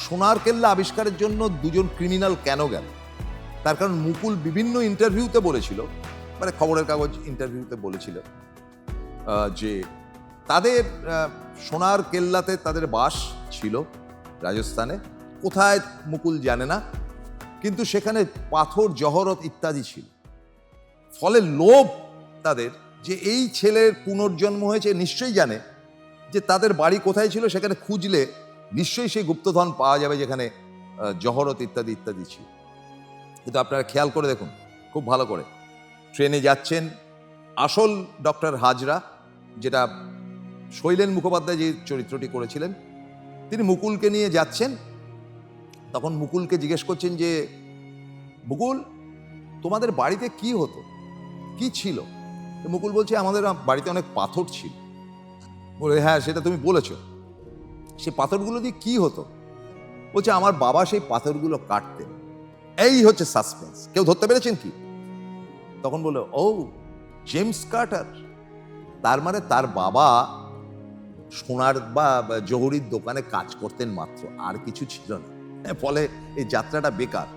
সোনার কেল্লা আবিষ্কারের জন্য দুজন ক্রিমিনাল কেন গেল? তার কারণ মুকুল বিভিন্ন ইন্টারভিউতে বলেছিল, মানে খবরের কাগজ ইন্টারভিউতে বলেছিল যে তাদের সোনার কেল্লাতে তাদের বাস ছিল রাজস্থানে, কোথায় মুকুল জানে না, কিন্তু সেখানে পাথর জহরত ইত্যাদি ছিল। ফলে লোভ তাদের যে এই ছেলের পুনর্জন্ম হয়েছে, নিশ্চয়ই জানে যে তাদের বাড়ি কোথায় ছিল, সেখানে খুঁজলে নিশ্চয়ই সেই গুপ্তধন পাওয়া যাবে যেখানে জহরত ইত্যাদি ইত্যাদি ছিল। কিন্তু আপনারা খেয়াল করে দেখুন খুব ভালো করে, ট্রেনে যাচ্ছেন, আসল ডক্টর হাজরা, যেটা শৈলেন মুখোপাধ্যায় যে চরিত্রটি করেছিলেন, তিনি মুকুলকে নিয়ে যাচ্ছেন। তখন মুকুলকে জিজ্ঞেস করছেন যে, মুকুল, তোমাদের বাড়িতে কি হতো, কি ছিল? মুকুল বলছে, আমাদের বাড়িতে অনেক পাথর ছিল। বলে, হ্যাঁ সেটা তুমি বলেছ, সেই পাথরগুলো দিয়ে কি হতো? বলছে, আমার বাবা সেই পাথরগুলো কাটতেন। এই হচ্ছে সাসপেন্স। কেউ ধরতে পেরেছেন কি? তখন বললো, ও জেমস কার্টার, তার মানে তার বাবা সোনার বা জহুরির দোকানে কাজ করতেন মাত্র, আর কিছু ছিল না। ফলে এই যাত্রাটা বেকার।